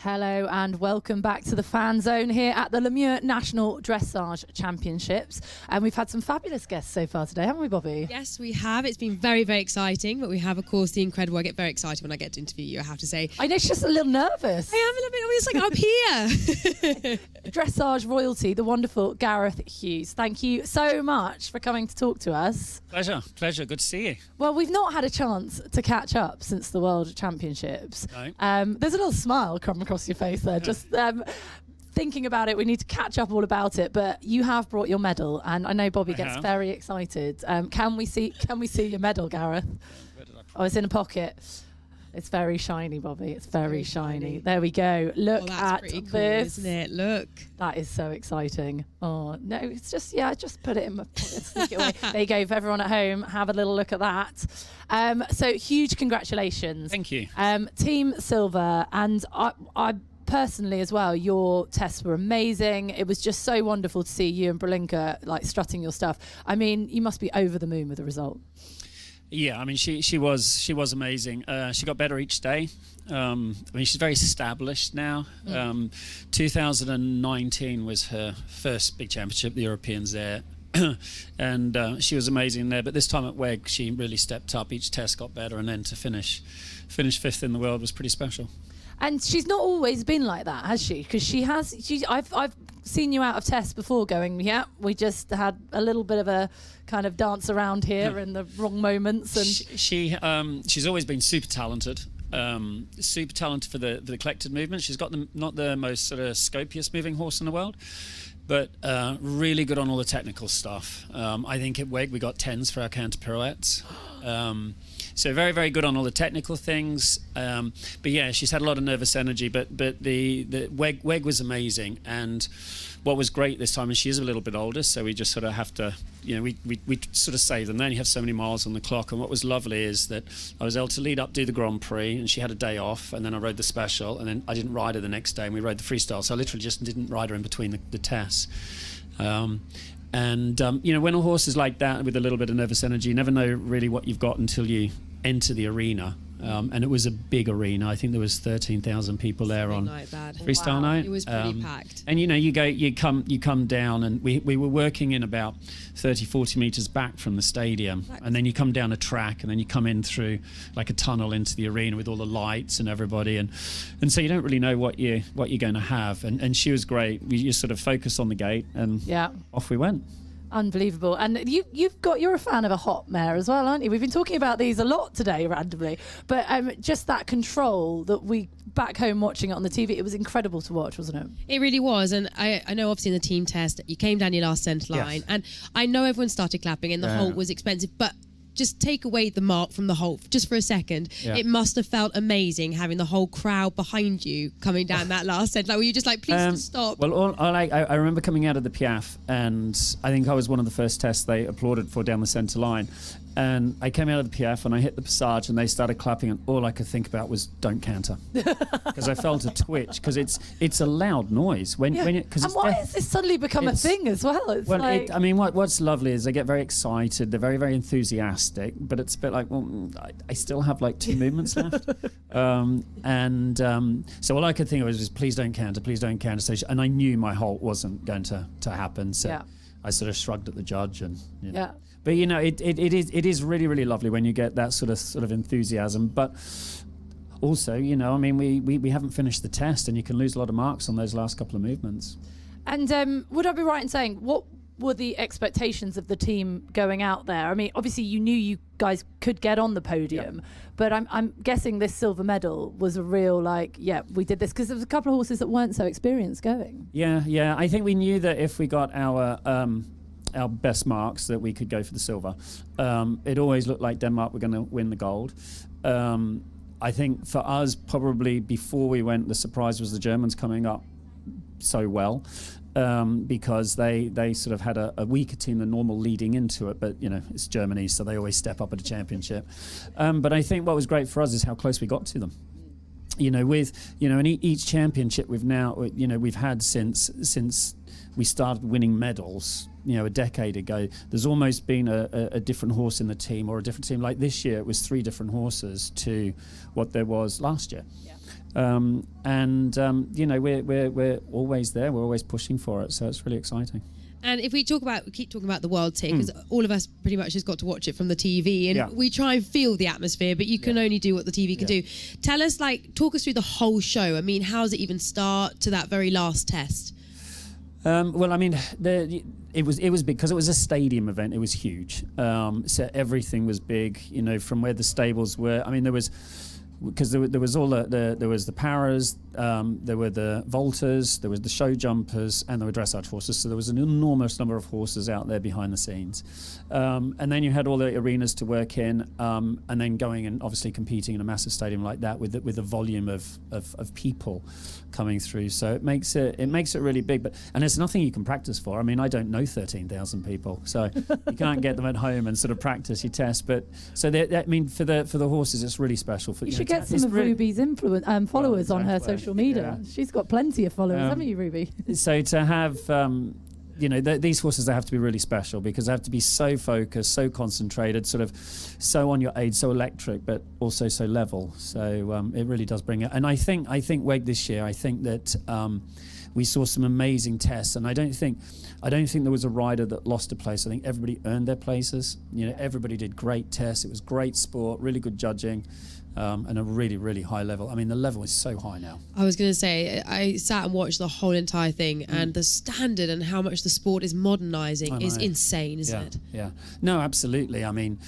Hello and welcome back to the Fan Zone here at the LeMieux National Dressage Championships. And we've had some fabulous guests so far today, haven't we, Bobby? Yes, we have. It's been very, very exciting. But we have, of course, the incredible. I get very excited when I get to interview you, I have to say. I know, she's just a little nervous. I am a little bit. It's like I'm here. Dressage royalty, the wonderful Gareth Hughes. Thank you so much for coming to talk to us. Pleasure. Good to see you. Well, we've not had a chance to catch up since the World Championships. No. There's a little smile come across your face there. Just thinking about it, we need to catch up all about it. But you have brought your medal, and I know Bobby gets very excited. Can we see your medal, Gareth? Oh, it's in a pocket. It's very shiny, Bobby. It's very shiny. There we go. Look at pretty cool, this. isn't it? Look. That is so exciting. Oh, no, it's just, just put it in my pocket. Sneak it away. There you go. For everyone at home, have a little look at that. So huge congratulations. Thank you. Team Silver, and I personally as well, your tests were amazing. It was just so wonderful to see you and Brilinka like strutting your stuff. I mean, you must be over the moon with the result. Yeah, I mean, she was amazing. She got better each day. I mean, she's very established now. 2019 was her first big championship, the Europeans there. And she was amazing there. But this time at WEG, she really stepped up. Each test got better, and then to finish fifth in the world was pretty special. And she's not always been like that, has she? Because I've seen you out of tests before going, we just had a little bit of a kind of dance around here in the wrong moments. And she's always been super talented. Super talented for the collected movement. She's got not the most sort of scopious moving horse in the world, but really good on all the technical stuff. I think at WEG we got 10s for our counter pirouettes. So very, very good on all the technical things. But yeah, she's had a lot of nervous energy. But the WEG was amazing. And what was great this time is she is a little bit older, so we just sort of have to, we sort of save them. They only have so many miles on the clock. And what was lovely is that I was able to lead up, do the Grand Prix, and she had a day off, and then I rode the special, and then I didn't ride her the next day, and we rode the freestyle. So I literally just didn't ride her in between the tests. When a horse is like that with a little bit of nervous energy, you never know really what you've got until you enter the arena. And it was a big arena. I think there was 13,000 people there on freestyle night. It was pretty packed. And you come down, and we were working in about 30-40 meters back from the stadium, and then you come down a track, and then you come in through like a tunnel into the arena with all the lights and everybody, and so you don't really know what you're going to have. And she was great. We just sort of focused on the gate, and off we went. Unbelievable. And you're a fan of a hot mare as well, aren't you? We've been talking about these a lot today randomly, but just that control that we back home watching it on the TV, it was incredible to watch, wasn't it? It really was. And I know obviously in the team test you came down your last centre line, and I know everyone started clapping and the halt was expensive, but just take away the mark from the halt just for a second. It must have felt amazing having the whole crowd behind you coming down that last set. Like, were you just like, please just stop? Well, I remember coming out of the Piaf, and I think I was one of the first tests they applauded for down the centre line. And I came out of the Piaf and I hit the passage, and they started clapping, and all I could think about was don't canter, because I felt a twitch, because it's a loud noise when and why has this suddenly become a thing as well? What's lovely is they get very excited, they're very, very enthusiastic, but it's a bit like, well, I still have like 2 movements left. So all I could think of was please don't canter. So and I knew my halt wasn't going to happen, so I sort of shrugged at the judge, and But it is really, really lovely when you get that sort of enthusiasm. But also, we haven't finished the test, and you can lose a lot of marks on those last couple of movements. And would I be right in saying, what were the expectations of the team going out there? I mean, obviously you knew you guys could get on the podium, but I'm guessing this silver medal was a real we did this, because there was a couple of horses that weren't so experienced going. Yeah. I think we knew that if we got our best marks, that we could go for the silver. It always looked like Denmark were going to win the gold. I think for us, probably before we went, the surprise was the Germans coming up so well, because they sort of had a weaker team than normal leading into it, but it's Germany, so they always step up at a championship. But I think what was great for us is how close we got to them. and each championship we've had since we started winning medals, a decade ago, there's almost been a different horse in the team, or a different team. Like this year, it was 3 different horses to what there was last year. Yeah. We're always there. We're always pushing for it. So it's really exciting. And if we keep talking about the World Tier, because all of us pretty much just got to watch it from the TV, and we try and feel the atmosphere, but you can only do what the TV can do. Tell us, talk us through the whole show. I mean, how does it even start to that very last test? It was because it was a stadium event. It was huge. So everything was big. From where the stables were. I mean, there was all there was the paras, there were the vaulters, there was the show jumpers, and there were dressage horses. So there was an enormous number of horses out there behind the scenes, and then you had all the arenas to work in, and then going and obviously competing in a massive stadium like that with the volume of people coming through. So it makes it really big. And there's nothing you can practice for. I mean, I don't know 13,000 people, so you can't get them at home and sort of practice your test. But so for the horses, it's really special. You should get some of Ruby's followers on her social media. Yeah. She's got plenty of followers, haven't you, Ruby? So to have, these horses, they have to be really special because they have to be so focused, so concentrated, sort of so on your age, so electric, but also so level. So it really does bring it. And I think WEG this year, I think that we saw some amazing tests, and I don't think there was a rider that lost a place. I think everybody earned their places. Everybody did great tests. It was great sport, really good judging. And a really, really high level. I mean, the level is so high now. I was going to say, I sat and watched the whole entire thing, and the standard and how much the sport is modernising is insane, isn't it? Yeah. No, absolutely. I mean,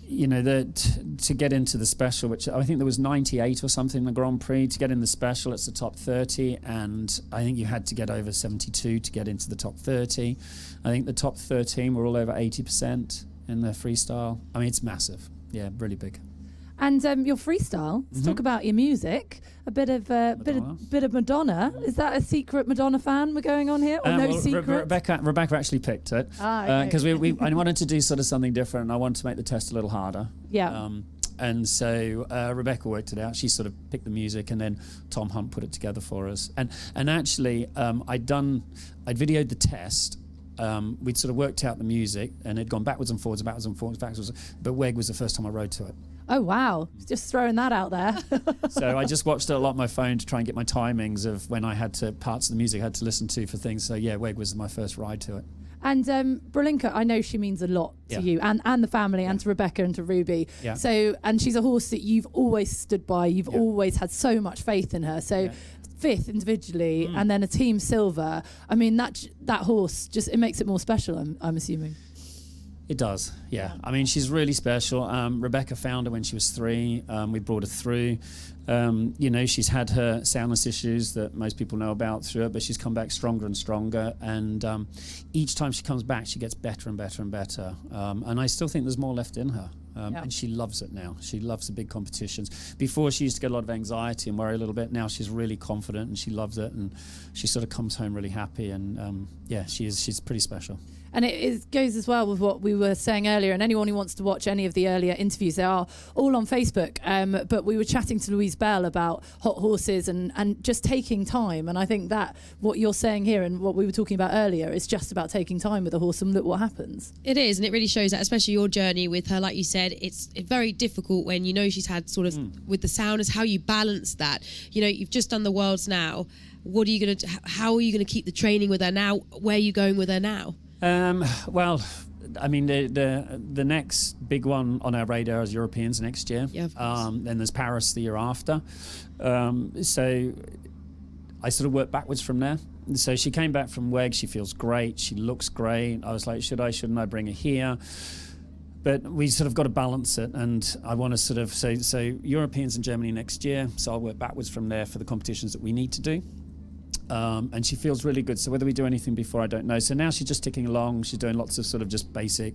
to get into the special, which I think there was 98 or something in the Grand Prix, to get in the special, it's the top 30, and I think you had to get over 72 to get into the top 30. I think the top 13 were all over 80% in their freestyle. I mean, it's massive. Yeah, really big. And your freestyle. Let's talk about your music. A bit of Madonna. Is that a secret Madonna fan we're going on here, or no secret? Rebecca actually picked it because I wanted to do sort of something different, and I wanted to make the test a little harder. Yeah. And so Rebecca worked it out. She sort of picked the music, and then Tom Hunt put it together for us. And actually, I'd videoed the test. We'd sort of worked out the music, and it'd gone backwards and forwards, but WEG was the first time I rode to it. Oh, wow. Just throwing that out there. So I just watched it a lot on my phone to try and get my timings of when I had parts of the music I had to listen to for things. So, yeah, WEG was my first ride to it. And Brilinka, I know she means a lot to you and the family and to Rebecca and to Ruby. Yeah. So, and she's a horse that you've always stood by. You've always had so much faith in her. So 5th individually and then a team silver. I mean, that horse just, it makes it more special, I'm assuming. It does, yeah. I mean, she's really special. Rebecca found her when she was 3. We brought her through. She's had her soundness issues that most people know about through it, but she's come back stronger and stronger. And each time she comes back, she gets better and better and better. And I still think there's more left in her. And she loves it now. She loves the big competitions. Before, she used to get a lot of anxiety and worry a little bit. Now she's really confident and she loves it, and she sort of comes home really happy. And she's pretty special. And it goes as well with what we were saying earlier. And anyone who wants to watch any of the earlier interviews, they are all on Facebook. But we were chatting to Louise Bell about hot horses and just taking time. And I think that what you're saying here and what we were talking about earlier is just about taking time with a horse, and look what happens. It is, and it really shows that, especially your journey with her. Like you said, it's very difficult when she's had sort of with the soundness, how you balance that. You've just done the Worlds now. What are you going to? How are you going to keep the training with her now? Where are you going with her now? Well, I mean, the next big one on our radar is Europeans next year. Yeah, of course. Then there's Paris the year after. So I sort of worked backwards from there. So she came back from WEG. She feels great. She looks great. I was like, shouldn't I bring her here? But we sort of got to balance it, and I want to sort of so Europeans in Germany next year. So I'll work backwards from there for the competitions that we need to do. and she feels really good. So whether we do anything before, I don't know. So now she's just ticking along. She's doing lots of sort of just basic,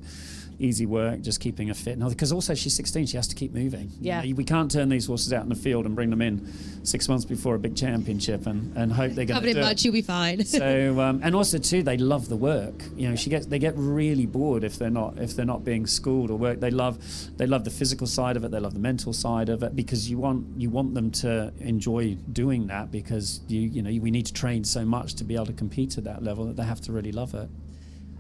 easy work, just keeping her fit. Because also she's 16, she has to keep moving. Yeah. We can't turn these horses out in the field and bring them in 6 months before a big championship and hope they're going to do covered in mud, she'll be fine. So and also too, they love the work. They get really bored if they're not being schooled or work. They love the physical side of it. They love the mental side of it, because you want them to enjoy doing that, because we need to train so much to be able to compete at that level that they have to really love it.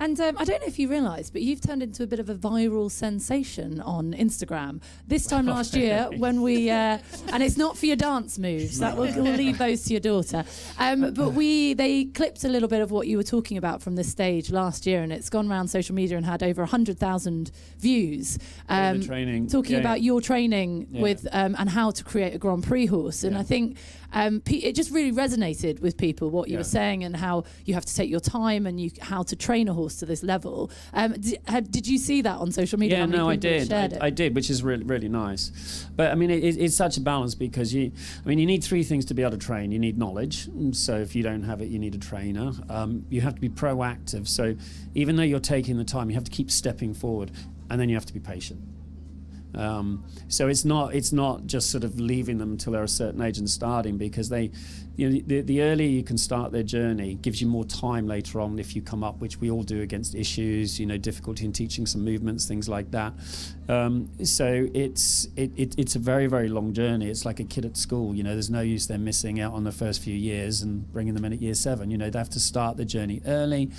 And I don't know if you realise, but you've turned into a bit of a viral sensation on Instagram. This time last year, when we and it's not for your dance moves. That we'll leave those to your daughter. But they clipped a little bit of what you were talking about from this stage last year, and it's gone around social media and had over 100,000 views. The training, talking about your training with and how to create a Grand Prix horse. And I think it just really resonated with people what you were saying, and how you have to take your time and how to train a horse to this level. Did you see that on social media? Yeah, no, I did. I did, which is really, really nice. But I mean, it's such a balance, because you need three things to be able to train. You need knowledge. So if you don't have it, you need a trainer. You have to be proactive. So even though you're taking the time, you have to keep stepping forward, and then you have to be patient. So it's not just sort of leaving them until they're a certain age and starting, because the earlier you can start their journey gives you more time later on if you come up, which we all do, against issues, difficulty in teaching some movements, things like that. So it's a very, very long journey. It's like a kid at school. There's no use them missing out on the first few years and bringing them in at year 7. They have to start the journey early.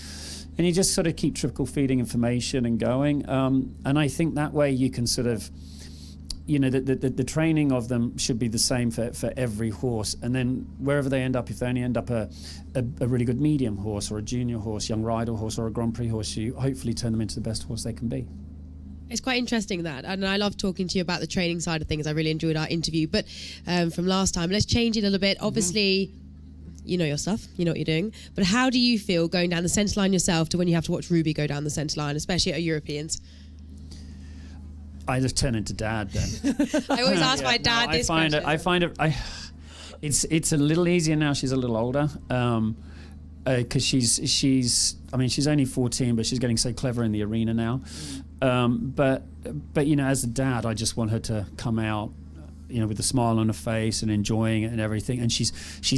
And you just sort of keep trickle feeding information and going. And I think that way you can sort of, the training of them should be the same for every horse. And then wherever they end up, if they only end up a really good medium horse or a junior horse, young rider horse or a Grand Prix horse, you hopefully turn them into the best horse they can be. It's quite interesting that, and I love talking to you about the training side of things. I really enjoyed our interview. But from last time, let's change it a little bit. Obviously, you know your stuff, you know what you're doing, but how do you feel going down the centre line yourself to when you have to watch Ruby go down the centre line, especially at Europeans? I just turn into dad then. I always ask my dad this question. It's a little easier now. She's a little older, because she's only 14, but she's getting so clever in the arena now. But as a dad, I just want her to come out, with a smile on her face and enjoying it and everything. And she's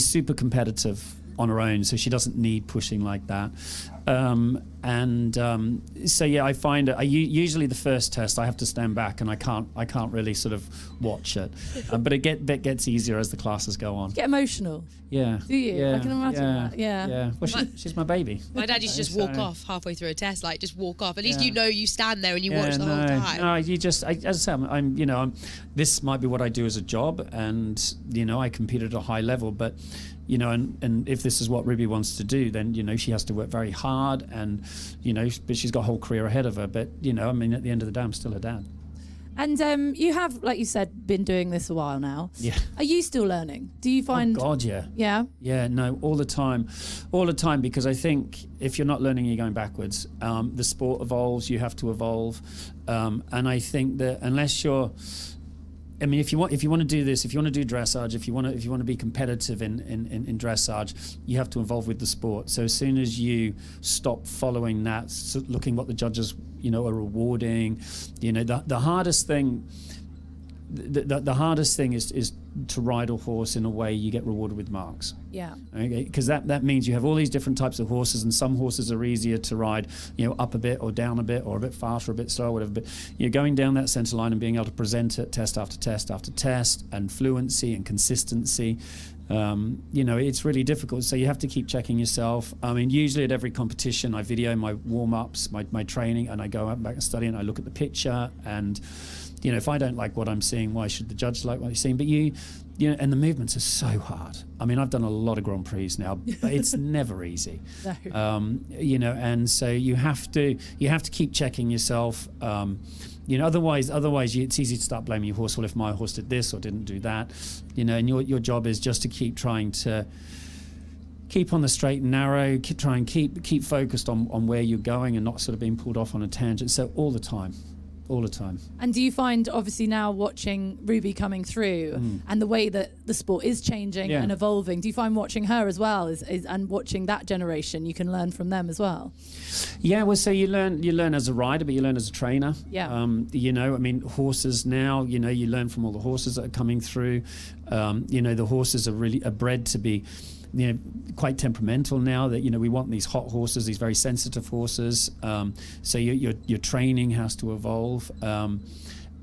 super competitive on her own, so she doesn't need pushing like that. So I find it. Usually the first test I have to stand back, and I can't really sort of watch it. But it gets easier as the classes go on. Get emotional. Yeah. Do you? Yeah. I can imagine that. Yeah. Yeah. Well, she's my baby. My dad used to just walk off halfway through a test, like just walk off. At least you stand there and you watch the whole time. No, you just. As I say, I'm. This might be what I do as a job, and I compete at a high level, but. And if this is what Ruby wants to do, then, she has to work very hard, and, but she's got a whole career ahead of her. But, at the end of the day, I'm still her dad. And you have, like you said, been doing this a while now. Yeah. Are you still learning? Do you find... Oh, God, yeah. Yeah? Yeah, no, all the time. All the time, because I think if you're not learning, you're going backwards. The sport evolves, you have to evolve. And I think that unless you're... if you want to do this, if you want to do dressage, if you want to be competitive in dressage, you have to evolve with the sport. So as soon as you stop following that, looking what the judges are rewarding, the hardest thing. The hardest thing is to ride a horse in a way you get rewarded with marks. Yeah. Okay, because that means you have all these different types of horses, and some horses are easier to ride, up a bit or down a bit, or a bit faster, or a bit slower, whatever. But you're going down that centre line and being able to present it test after test after test, and fluency and consistency. It's really difficult. So you have to keep checking yourself. Usually at every competition, I video my warm-ups, my training, and I go out back and study, and I look at the picture, and if I don't like what I'm seeing, why should the judge like what he's seeing? But and the movements are so hard. I've done a lot of Grand Prix now, but it's never easy. No. And so you have to keep checking yourself. Otherwise it's easy to start blaming your horse. Well, if my horse did this or didn't do that, and your job is just to keep trying to keep on the straight and narrow, keep focused on where you're going, and not sort of being pulled off on a tangent. So all the time. all the time. And do you find, obviously now watching Ruby coming through and the way that the sport is changing and evolving, do you find watching her as well and watching that generation, you can learn from them as well? Yeah, well, so you learn as a rider, but you learn as a trainer. Yeah. You know, I mean, horses now, you know, you learn from all the horses that are coming through. You know, the horses are bred to be, you know, quite temperamental now. That, you know, we want these hot horses, these very sensitive horses. So your training has to evolve.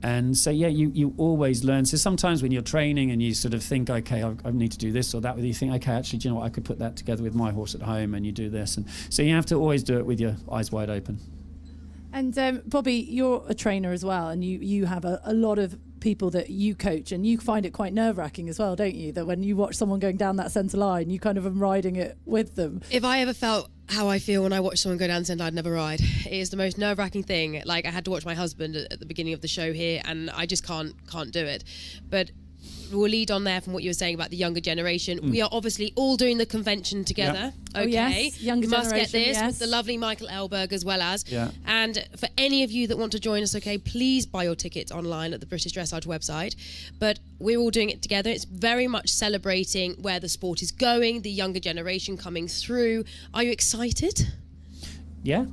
And so, yeah, you always learn. So sometimes when you're training and you sort of think, okay, I need to do this or that, you think, okay, actually, do you know what, I could put that together with my horse at home, and you do this. And so you have to always do it with your eyes wide open. And Bobby, you're a trainer as well, and you have a lot of people that you coach, and you find it quite nerve-wracking as well, don't you? That when you watch someone going down that centre line, you kind of am riding it with them. If I ever felt how I feel when I watch someone go down centre, I'd never ride. It is the most nerve-wracking thing. Like, I had to watch my husband at the beginning of the show here, and I just can't do it. But we'll lead on there from what you were saying about the younger generation. We are obviously all doing the convention together. Yeah. Okay, yes. Younger we must get generation, this with the lovely Michael Elberg as well as. Yeah. And for any of you that want to join us, okay, please buy your tickets online at the British Dressage website. But we're all doing it together. It's very much celebrating where the sport is going, the younger generation coming through. Are you excited? Yeah.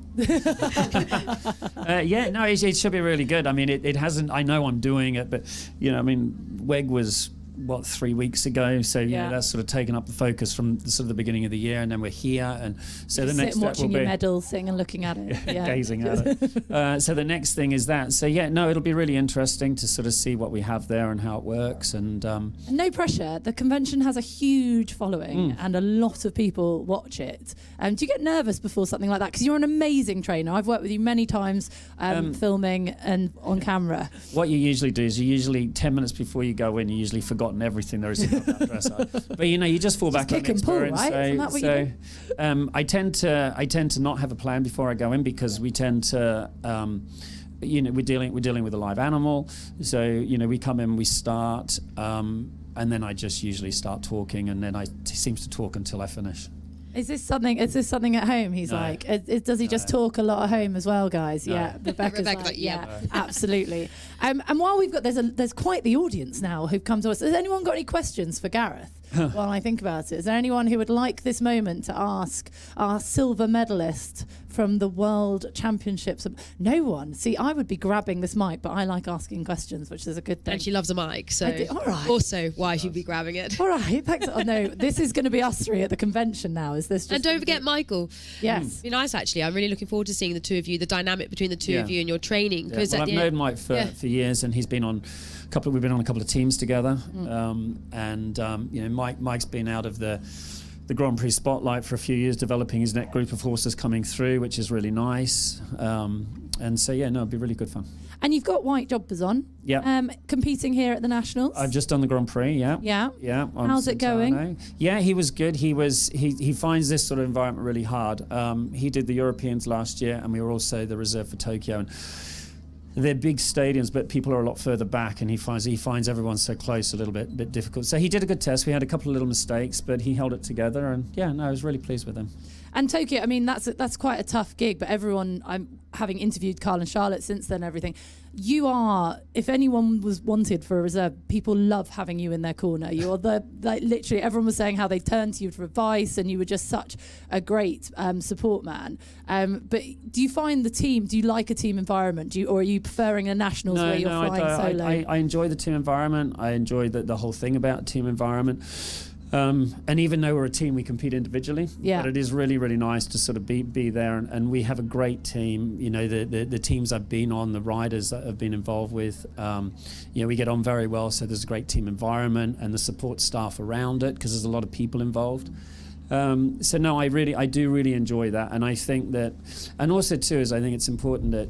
Yeah, no, it should be really good. I mean, it hasn't, I know I'm doing it, but, you know, I mean, WEG was, 3 weeks ago, so you know, that's sort of taken up the focus from the, sort of the beginning of the year, and then we're here, and so the next step will be watching your medals, sitting and looking at it, gazing at it. So the next thing is that. So yeah, no, it'll be really interesting to sort of see what we have there and how it works, and no pressure. The convention has a huge following, and a lot of people watch it. Do you get nervous before something like that? Because you're an amazing trainer. I've worked with you many times, filming and on camera. What you usually do is you usually 10 minutes before you go in, you usually forgotten everything there is about that dressage. But you know, you just fall back on experience. Right? Isn't that what you do? I tend to not have a plan before I go in, because we tend to. You know, we're dealing with a live animal, so you know, we come in, we start, and then I just usually start talking, and then he seems to talk until I finish. Is this something at home? He's like, does he just talk a lot at home as well, guys? No. Yeah, Rebecca's like, yeah, absolutely. And while we've got, there's quite the audience now who've come to us. Has anyone got any questions for Gareth? While I think about it, is there anyone who would like this moment to ask our silver medalist from the World Championships? No one. See, I would be grabbing this mic, but I like asking questions, which is a good thing. And she loves a mic, so all right. Also why she'd be grabbing it. All right, thanks. Oh no, this is going to be us three at the convention now. Is this? Just and don't forget Michael. Yes, be nice actually. I'm really looking forward to seeing the two of you, the dynamic between the two of you and your training. Because I've known Mike for years, and he's been on. We've been on a couple of teams together, and you know, Mike's been out of the Grand Prix spotlight for a few years, developing his next group of horses coming through, which is really nice. And so yeah, no, it'd be really good fun. And you've got white jumpers on. Yeah. Competing here at the Nationals. I've just done the Grand Prix. Yeah. How's it going? Yeah, he was good. He finds this sort of environment really hard. He did the Europeans last year, and we were also the reserve for Tokyo. And they're big stadiums, but people are a lot further back, and he finds everyone so close a little bit difficult. So he did a good test. We had a couple of little mistakes, but he held it together, and yeah, no, I was really pleased with him. And Tokyo, I mean, that's quite a tough gig, but everyone, I'm having interviewed Carl and Charlotte since then, everything. You are, if anyone was wanted for a reserve, people love having you in their corner. You're literally, everyone was saying how they turned to you for advice, and you were just such a great support man. But do you find the team, do you like a team environment? Or are you preferring a Nationals where you're flying solo? I enjoy the team environment. I enjoy the whole thing about team environment. And even though we're a team, we compete individually. Yeah. But it is really, really nice to sort of be there, and we have a great team. You know, the teams I've been on, the riders that I've been involved with, you know, we get on very well. So there's a great team environment, and the support staff around it, because there's a lot of people involved. So no, I do really enjoy that, and I think that, and also too, is I think it's important that.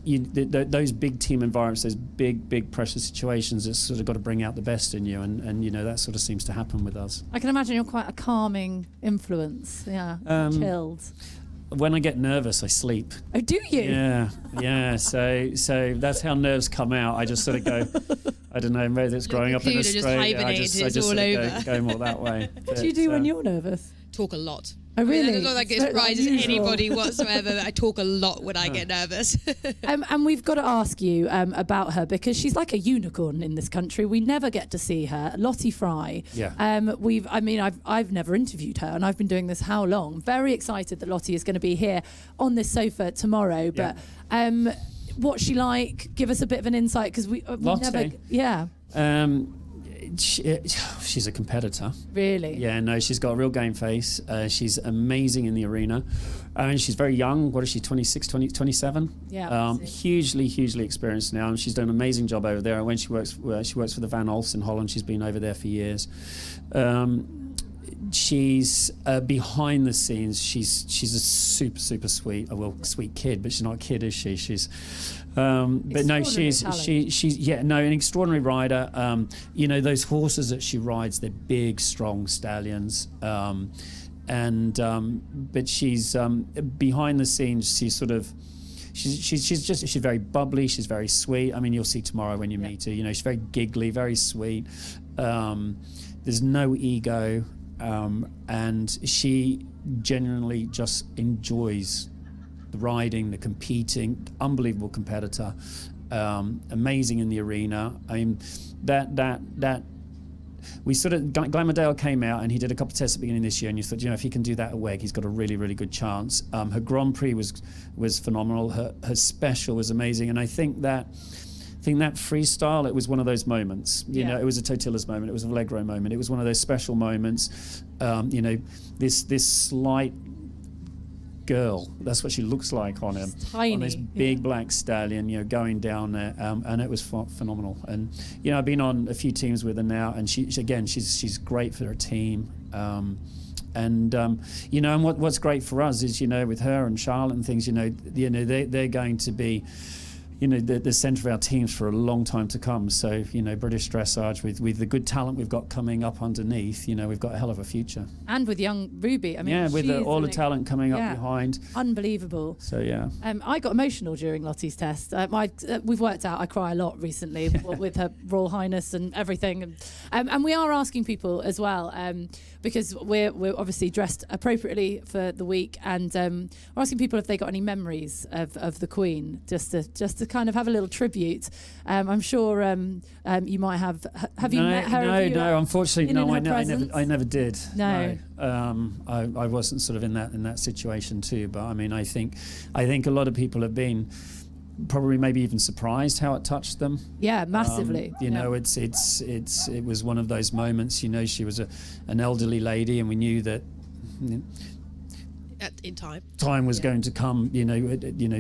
Those big team environments, those big pressure situations, it's sort of got to bring out the best in you, and you know, that sort of seems to happen with us. I can imagine you're quite a calming influence, chilled. When I get nervous, I sleep. Oh, do you? Yeah. So that's how nerves come out. I just sort of go, I don't know, maybe it's growing up in Australia. I just sort of go more that way. What do you do when you're nervous? Talk a lot. Oh, really? It's not like it surprises anybody whatsoever. I talk a lot when I get nervous. And we've got to ask you about her, because she's like a unicorn in this country. We never get to see her. Lottie Fry. Yeah. I've never interviewed her, and I've been doing this how long? Very excited that Lottie is going to be here on this sofa tomorrow. But what's she like? Give us a bit of an insight, because we never. Yeah. She's a competitor. Really? Yeah, no, she's got a real game face. She's amazing in the arena. And she's very young. What is she, 26, 27? Yeah. Hugely experienced now. And she's done an amazing job over there. And when she works for the Van Olfs in Holland. She's been over there for years. She's behind the scenes. She's a super sweet, sweet kid, but she's not a kid, is she? She's but no, she's an extraordinary rider. Those horses that she rides, they're big, strong stallions. But she's behind the scenes. She's very bubbly. She's very sweet. I mean, you'll see tomorrow when you meet her. She's very giggly, very sweet. There's no ego, and she genuinely just enjoys the riding, the competing. Unbelievable competitor, amazing in the arena. I mean, that we sort of, Glamourdale came out and he did a couple of tests at the beginning of this year, and you thought, if he can do that at WEG, he's got a really, really good chance. Her Grand Prix was phenomenal. Her special was amazing, and I think that freestyle, it was one of those moments. It was a Totilas moment, it was a Allegro moment, it was one of those special moments. This slight girl, that's what she looks like on him, tiny, on this big black stallion, going down there, and it was phenomenal. And I've been on a few teams with her now, and she's great for her team. And what's great for us is, with her and Charlotte and things, they're going to be the centre of our teams for a long time to come. So, British Dressage, with the good talent we've got coming up underneath, we've got a hell of a future. And with young Ruby, I mean, with all the talent coming up behind. Unbelievable. So, yeah. I got emotional during Lottie's test. We've worked out I cry a lot recently with her Royal Highness and everything. And we are asking people as well, because we're obviously dressed appropriately for the week, and we're asking people if they got any memories of the Queen, just to kind of have a little tribute. I'm sure you might have. Have you met her? No, unfortunately, no. I never did. No. I wasn't sort of in that situation too. But I mean, I think a lot of people have been probably maybe even surprised how it touched them. Yeah, massively. It was one of those moments. She was an elderly lady, and we knew that. In time was going to come,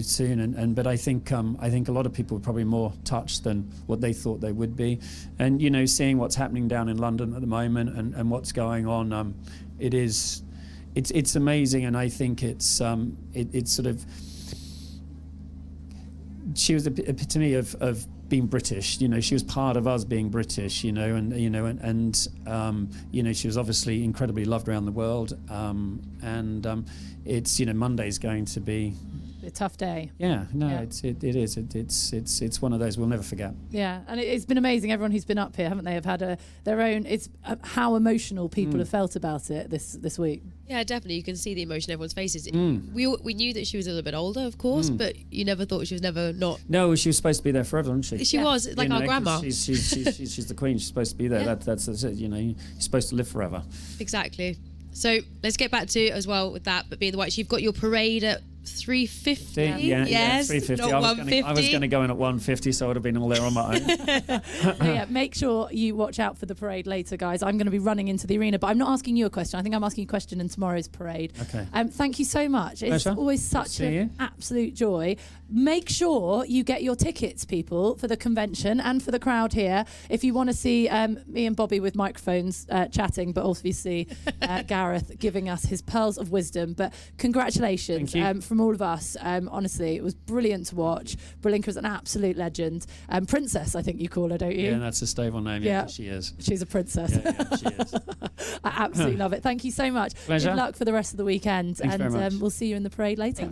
soon, but I think a lot of people were probably more touched than what they thought they would be, and seeing what's happening down in London at the moment and what's going on, it's amazing, and I think it's sort of, she was the epitome of being British. She was part of us being British, and she was obviously incredibly loved around the world, it's Monday's going to be a tough day. It is. It's one of those we'll never forget. Yeah, and it's been amazing. Everyone who's been up here, haven't they, have had their own. It's how emotional people have felt about it this week. Yeah, definitely. You can see the emotion in everyone's faces. We knew that she was a little bit older, of course, but you never thought she was never not. No, she was supposed to be there forever, wasn't she? She was like our grandma. She's the Queen. She's supposed to be there. Yeah. That's it. You're supposed to live forever. Exactly. So let's get back to as well with that. But being the Whites, you've got your parade at 3:50. Yes, 3:50. Not 1:50. I was going to go in at 1:50, so I would have been all there on my own. Make sure you watch out for the parade later, guys. I'm going to be running into the arena, but I'm not asking you a question. I think I'm asking you a question in tomorrow's parade. Okay. Thank you so much. It's always such an absolute joy. Make sure you get your tickets, people, for the convention and for the crowd here. If you want to see me and Bobby with microphones chatting, but also see Gareth giving us his pearls of wisdom. But congratulations from all of us. Honestly, it was brilliant to watch. Brilinka is an absolute legend. Princess, I think you call her, don't you? Yeah, that's a stable name. Yeah, she is. She's a princess. Yeah, she is. I absolutely love it. Thank you so much. Pleasure. Good luck for the rest of the weekend. Thanks very much. We'll see you in the parade later.